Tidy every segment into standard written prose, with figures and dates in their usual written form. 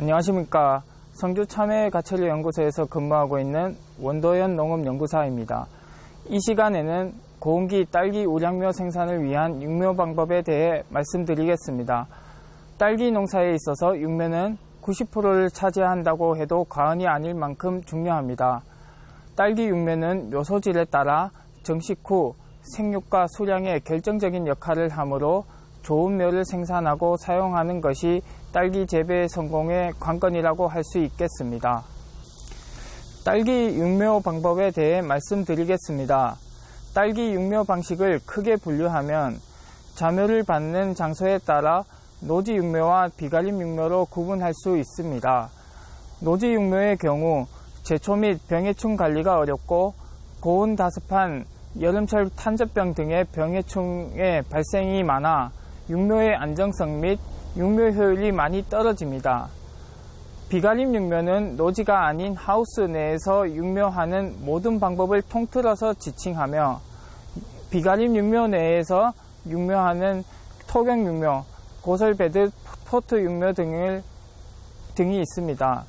안녕하십니까. 성주 참외가철류 연구소에서 근무하고 있는 원도현 농업연구사입니다. 이 시간에는 고운기 딸기 우량묘 생산을 위한 육묘 방법에 대해 말씀드리겠습니다. 딸기 농사에 있어서 육묘는 90%를 차지한다고 해도 과언이 아닐 만큼 중요합니다. 딸기 육묘는 묘소질에 따라 정식 후 생육과 수량에 결정적인 역할을 하므로 좋은 묘를 생산하고 사용하는 것이 딸기 재배 성공의 관건이라고 할 수 있겠습니다. 딸기 육묘 방법에 대해 말씀드리겠습니다. 딸기 육묘 방식을 크게 분류하면 자묘를 받는 장소에 따라 노지 육묘와 비가림 육묘로 구분할 수 있습니다. 노지 육묘의 경우 제초 및 병해충 관리가 어렵고 고온 다습한 여름철 탄저병 등의 병해충의 발생이 많아 육묘의 안정성 및 육묘 효율이 많이 떨어집니다. 비가림 육묘는 노지가 아닌 하우스 내에서 육묘하는 모든 방법을 통틀어서 지칭하며 비가림 육묘 내에서 육묘하는 토경 육묘, 고설베드, 포트 육묘 등이 있습니다.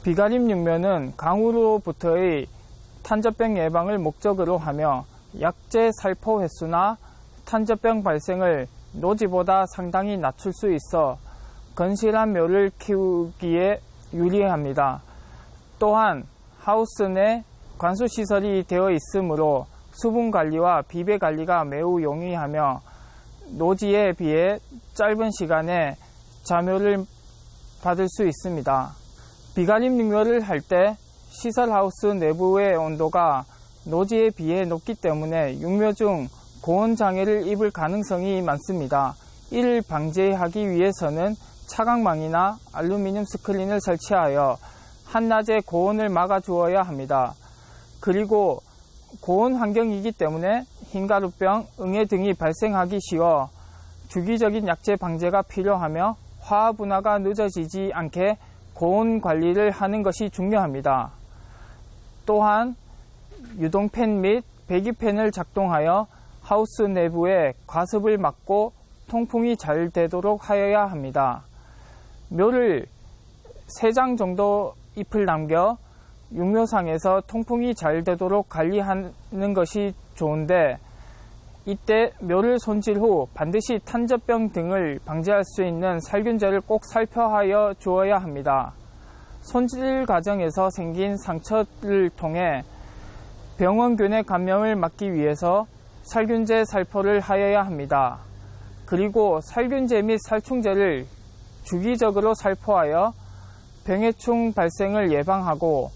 비가림 육묘는 강우로부터의 탄저병 예방을 목적으로 하며 약제 살포 횟수나 탄저병 발생을 노지보다 상당히 낮출 수 있어 건실한 묘를 키우기에 유리합니다. 또한 하우스 내 관수시설이 되어 있으므로 수분 관리와 비배 관리가 매우 용이하며 노지에 비해 짧은 시간에 자묘를 받을 수 있습니다. 비가림 육묘를 할 때 시설 하우스 내부의 온도가 노지에 비해 높기 때문에 육묘 중 고온 장애를 입을 가능성이 많습니다. 이를 방지하기 위해서는 차광망이나 알루미늄 스크린을 설치하여 한낮에 고온을 막아 주어야 합니다. 그리고 고온 환경이기 때문에 흰가루병, 응애 등이 발생하기 쉬워 주기적인 약제 방제가 필요하며 화학 분화가 늦어지지 않게 고온 관리를 하는 것이 중요합니다. 또한 유동팬 및 배기팬을 작동하여 하우스 내부에 과습을 막고 통풍이 잘 되도록 하여야 합니다. 묘를 3장 정도 잎을 남겨 육묘상에서 통풍이 잘 되도록 관리하는 것이 좋은데 이때 묘를 손질 후 반드시 탄저병 등을 방지할 수 있는 살균제를 꼭 살펴하여 주어야 합니다. 손질 과정에서 생긴 상처를 통해 병원균의 감염을 막기 위해서 살균제 살포를 하여야 합니다. 그리고 살균제 및 살충제를 주기적으로 살포하여 병해충 발생을 예방하고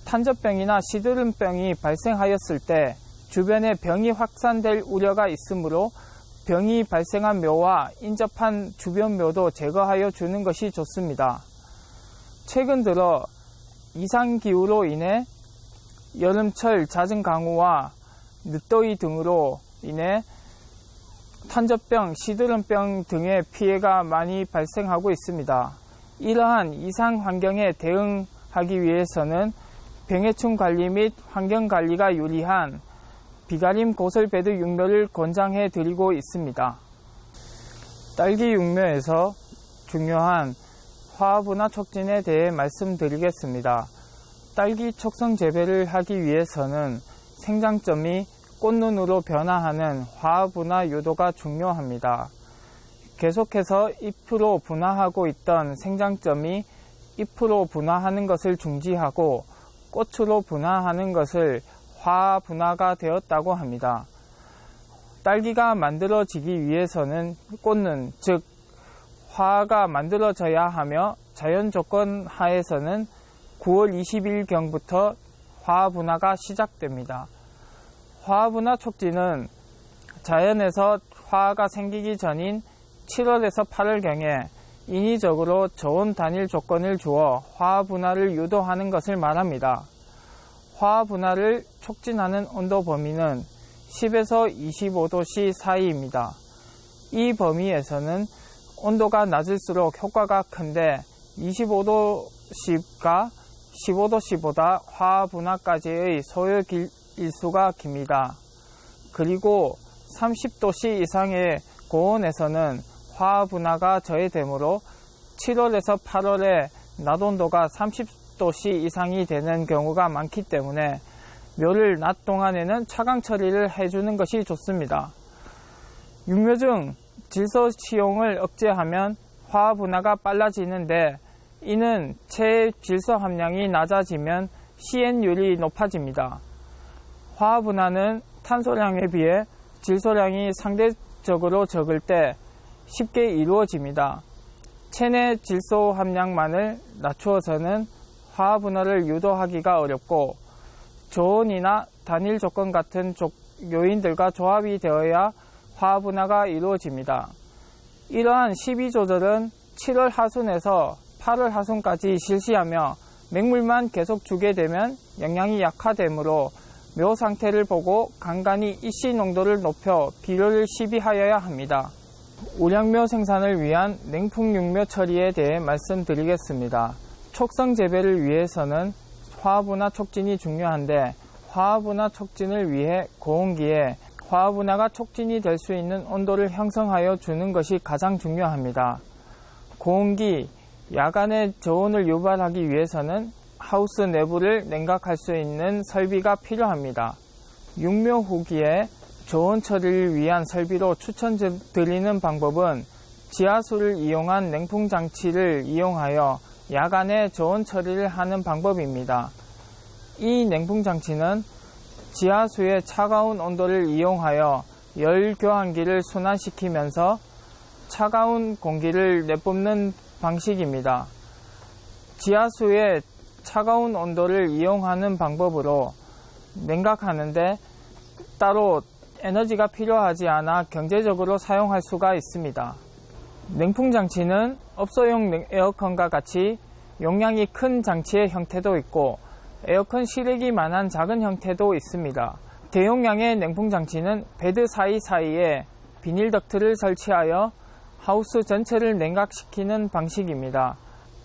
탄저병이나 시드름병이 발생하였을 때 주변에 병이 확산될 우려가 있으므로 병이 발생한 묘와 인접한 주변 묘도 제거하여 주는 것이 좋습니다. 최근 들어 이상기후로 인해 여름철 잦은 강우와 늦더위 등으로 인해 탄저병, 시드름병 등의 피해가 많이 발생하고 있습니다. 이러한 이상 환경에 대응하기 위해서는 병해충 관리 및 환경 관리가 유리한 비가림 고설베드 육묘를 권장해 드리고 있습니다. 딸기 육묘에서 중요한 화합분화 촉진에 대해 말씀드리겠습니다. 딸기 촉성 재배를 하기 위해서는 생장점이 꽃눈으로 변화하는 화합분화 유도가 중요합니다. 계속해서 잎으로 분화하고 있던 생장점이 잎으로 분화하는 것을 중지하고 꽃으로 분화하는 것을 화분화가 되었다고 합니다. 딸기가 만들어지기 위해서는 꽃눈, 즉 화가 만들어져야 하며 자연 조건 하에서는 9월 20일경부터 화분화가 시작됩니다. 화분화 촉진은 자연에서 화가 생기기 전인 7월에서 8월경에 인위적으로 저온 단일 조건을 주어 화분화를 유도하는 것을 말합니다. 화분화를 촉진하는 온도 범위는 10에서 25도씨 사이입니다. 이 범위에서는 온도가 낮을수록 효과가 큰데 25도씨가 15도씨보다 화분화까지의 소요 일수가 깁니다. 그리고 30도씨 이상의 고온에서는 화분화가 저해되므로 7월에서 8월에 낮 온도가 30도씨 이상이 되는 경우가 많기 때문에 묘를 낮 동안에는 차강 처리를 해주는 것이 좋습니다. 육묘 중 질소 치용을 억제하면 화합 분화가 빨라지는데 이는 체의 질소 함량이 낮아지면 CN율이 높아집니다. 화합 분화는 탄소량에 비해 질소량이 상대적으로 적을 때 쉽게 이루어집니다. 체내 질소 함량만을 낮추어서는 화합 분화를 유도하기가 어렵고 저온이나 단일 조건 같은 요인들과 조합이 되어야 화합 분화가 이루어집니다. 이러한 시비 조절은 7월 하순에서 8월 하순까지 실시하며 맹물만 계속 주게 되면 영양이 약화되므로 묘 상태를 보고 간간히 이씨 농도를 높여 비료를 시비하여야 합니다. 우량묘 생산을 위한 냉풍 육묘 처리에 대해 말씀드리겠습니다. 촉성 재배를 위해서는 화합분화 촉진이 중요한데 화합분화 촉진을 위해 고온기에 화합분화가 촉진이 될 수 있는 온도를 형성하여 주는 것이 가장 중요합니다. 고온기, 야간의 저온을 유발하기 위해서는 하우스 내부를 냉각할 수 있는 설비가 필요합니다. 육묘 후기에 저온 처리를 위한 설비로 추천드리는 방법은 지하수를 이용한 냉풍 장치를 이용하여 야간에 저온 처리를 하는 방법입니다. 이 냉풍 장치는 지하수의 차가운 온도를 이용하여 열 교환기를 순환시키면서 차가운 공기를 내뿜는 방식입니다. 지하수의 차가운 온도를 이용하는 방법으로 냉각하는데 따로 에너지가 필요하지 않아 경제적으로 사용할 수가 있습니다. 냉풍 장치는 업소용 에어컨과 같이 용량이 큰 장치의 형태도 있고 에어컨 실외기만한 작은 형태도 있습니다. 대용량의 냉풍 장치는 베드 사이사이에 비닐 덕트를 설치하여 하우스 전체를 냉각시키는 방식입니다.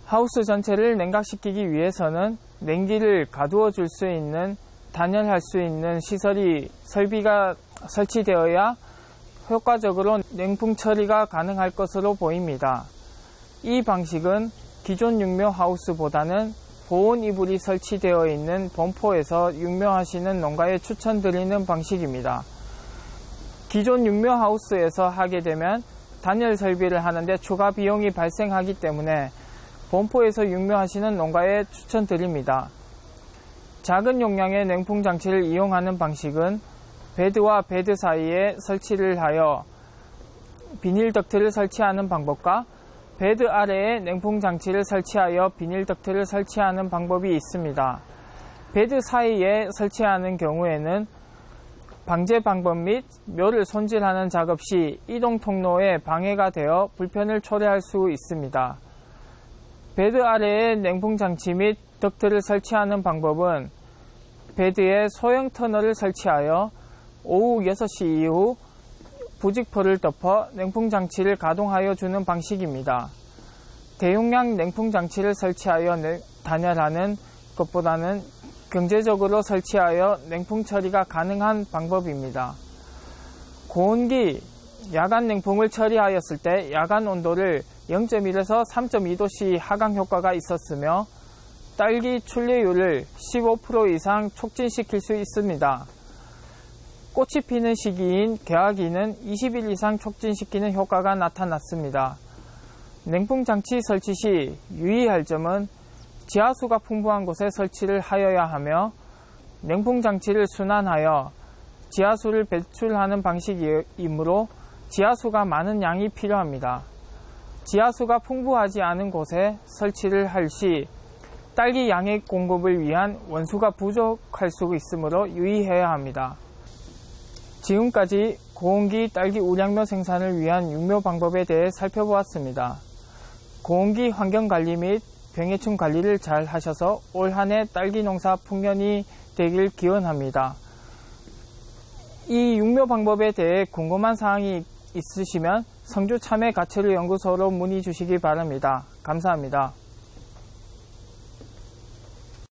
하우스 전체를 냉각시키기 위해서는 냉기를 가두어 줄 수 있는 단열할 수 있는 설비가 설치되어야 효과적으로 냉풍 처리가 가능할 것으로 보입니다. 이 방식은 기존 육묘 하우스보다는 보온 이불이 설치되어 있는 본포에서 육묘하시는 농가에 추천드리는 방식입니다. 기존 육묘 하우스에서 하게 되면 단열 설비를 하는데 추가 비용이 발생하기 때문에 본포에서 육묘하시는 농가에 추천드립니다. 작은 용량의 냉풍 장치를 이용하는 방식은 베드와 베드 사이에 설치를 하여 비닐 덕트를 설치하는 방법과 베드 아래에 냉풍 장치를 설치하여 비닐 덕트를 설치하는 방법이 있습니다. 베드 사이에 설치하는 경우에는 방제 방법 및 묘를 손질하는 작업 시 이동 통로에 방해가 되어 불편을 초래할 수 있습니다. 베드 아래에 냉풍 장치 및 덕트를 설치하는 방법은 베드에 소형 터널을 설치하여 오후 6시 이후 부직포를 덮어 냉풍 장치를 가동하여 주는 방식입니다. 대용량 냉풍 장치를 설치하여 단열하는 것보다는 경제적으로 설치하여 냉풍 처리가 가능한 방법입니다. 고온기, 야간 냉풍을 처리하였을 때 야간 온도를 0.1에서 3.2도씨 하강 효과가 있었으며 딸기 출래율을 15% 이상 촉진시킬 수 있습니다. 꽃이 피는 시기인 개화기는 20일 이상 촉진시키는 효과가 나타났습니다. 냉풍 장치 설치 시 유의할 점은 지하수가 풍부한 곳에 설치를 하여야 하며 냉풍 장치를 순환하여 지하수를 배출하는 방식이므로 지하수가 많은 양이 필요합니다. 지하수가 풍부하지 않은 곳에 설치를 할 시 딸기 양액 공급을 위한 원수가 부족할 수 있으므로 유의해야 합니다. 지금까지 고온기 딸기 우량묘 생산을 위한 육묘 방법에 대해 살펴보았습니다. 고온기 환경관리 및 병해충 관리를 잘 하셔서 올 한 해 딸기 농사 풍년이 되길 기원합니다. 이 육묘 방법에 대해 궁금한 사항이 있으시면 성주 참외 가채류 연구소로 문의 주시기 바랍니다. 감사합니다.